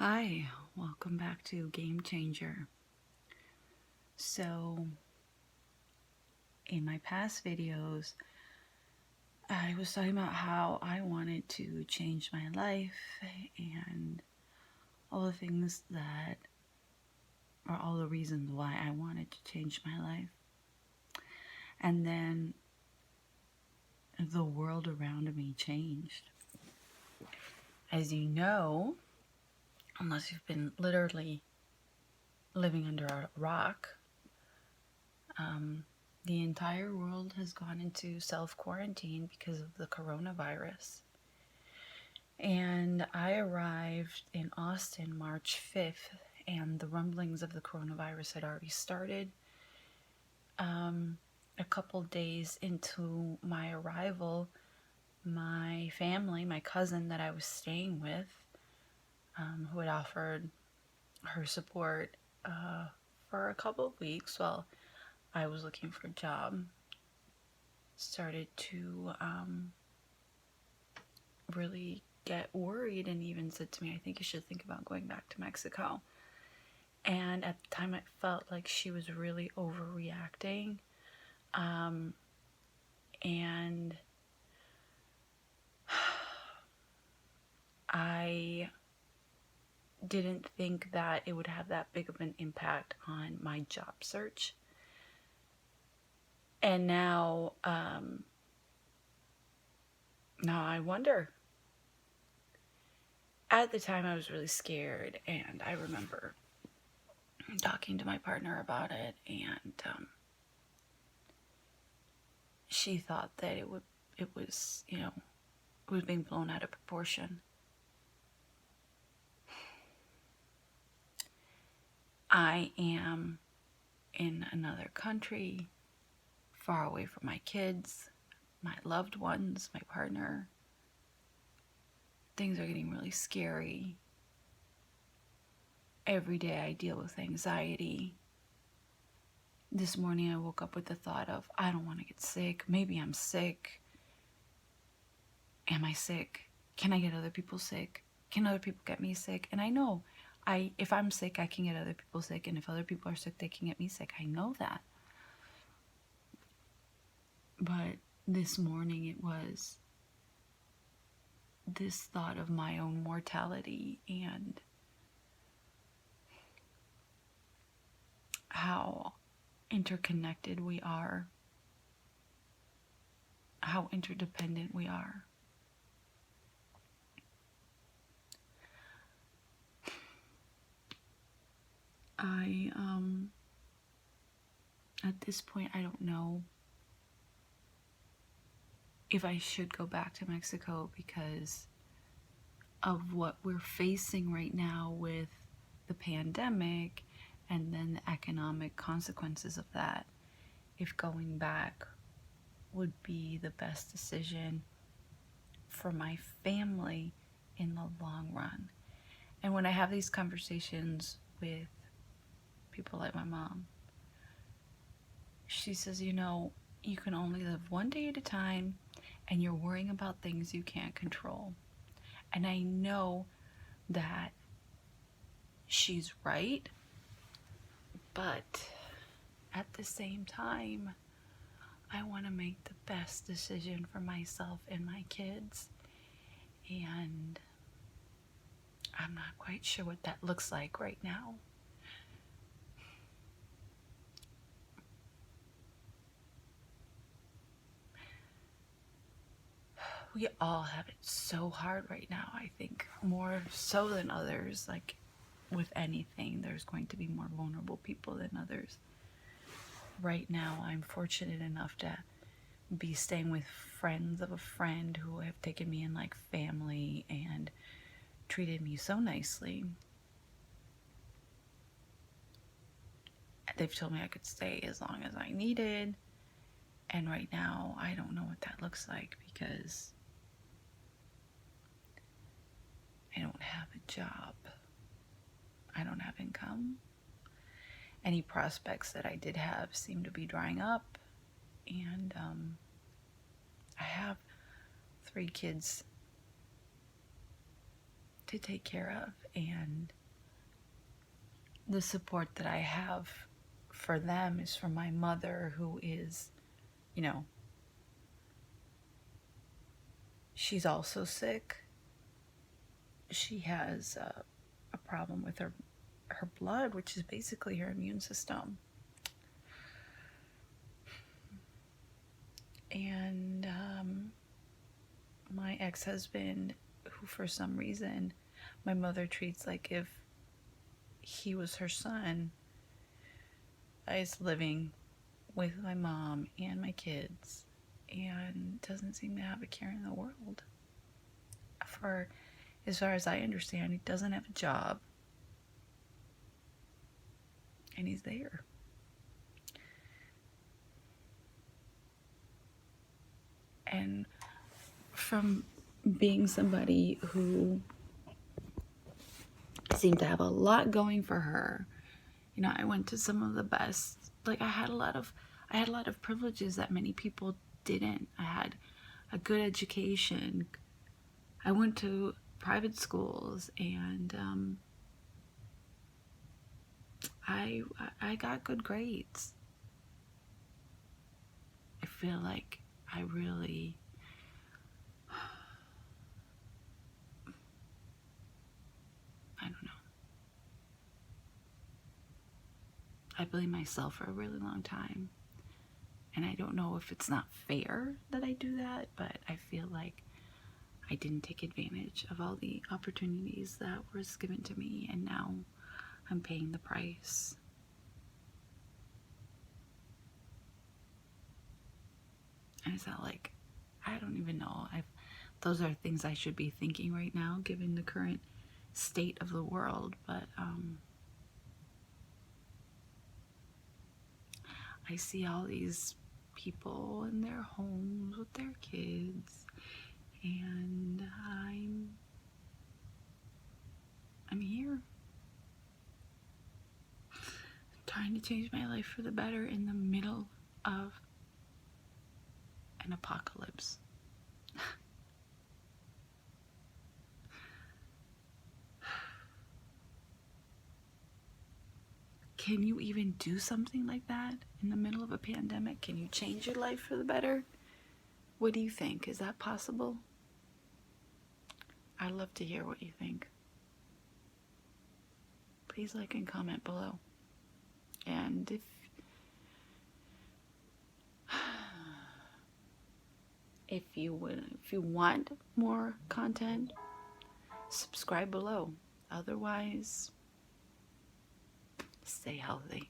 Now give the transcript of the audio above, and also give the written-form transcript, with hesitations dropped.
Hi, welcome back to Game Changer. So, in my past videos, I was talking about how I wanted to change my life and all the things that are all the reasons why I wanted to change my life. And then the world around me changed. As you know, unless you've been literally living under a rock, the entire world has gone into self-quarantine because of the coronavirus. And I arrived in Austin March 5th, and the rumblings of the coronavirus had already started. A couple days into my arrival, my family, my cousin that I was staying with, who had offered her support for a couple of weeks while I was looking for a job, started to really get worried and even said to me, I think you should think about going back to Mexico. And at the time, it felt like she was really overreacting. And I didn't think that it would have that big of an impact on my job search. And now I wonder. At the time, I was really scared, and I remember talking to my partner about it, and she thought that it was being blown out of proportion. I am in another country, far away from my kids, my loved ones, my partner. Things are getting really scary. Every day I deal with anxiety. This morning I woke up with the thought of, I don't want to get sick. Maybe I'm sick. Am I sick? Can I get other people sick? Can other people get me sick? And I know if I'm sick, I can get other people sick. And if other people are sick, they can get me sick. I know that. But this morning it was this thought of my own mortality and how interconnected we are, how interdependent we are. At this point, I don't know if I should go back to Mexico because of what we're facing right now with the pandemic and then the economic consequences of that. If going back would be the best decision for my family in the long run. And when I have these conversations with people like my mom, she says, you can only live one day at a time and you're worrying about things you can't control. And I know that she's right, but at the same time, I want to make the best decision for myself and my kids. And I'm not quite sure what that looks like right now. We all have it so hard right now. I think more so than others. Like with anything, there's going to be more vulnerable people than others. Right now, I'm fortunate enough to be staying with friends of a friend who have taken me in like family and treated me so nicely. They've told me I could stay as long as I needed. And right now, I don't know what that looks like because I don't have a job. I don't have income. Any prospects that I did have seem to be drying up. And I have 3 kids to take care of, and the support that I have for them is from my mother, who is, you know, she's also sick. She has a problem with her blood, which is basically her immune system. And my ex-husband, who for some reason my mother treats like if he was her son, is living with my mom and my kids and doesn't seem to have a care in the world. For as far as I understand, he doesn't have a job, and he's there. And from being somebody who seemed to have a lot going for her, you know, I went to some of the best, like I had a lot of privileges that many people didn't. I had a good education. I went to private schools, and I got good grades. I feel like I really I don't know. I blame myself for a really long time. And I don't know if it's not fair that I do that, but I feel like I didn't take advantage of all the opportunities that was given to me, and now I'm paying the price. And it's not like, I don't even know. Those are things I should be thinking right now, given the current state of the world. But I see all these people in their homes with their kids, and I'm here trying to change my life for the better in the middle of an apocalypse. Can you even do something like that in the middle of a pandemic? Can you change your life for the better? What do you think? Is that possible? I'd love to hear what you think. Please like and comment below. And if you want more content, subscribe below. Otherwise, stay healthy.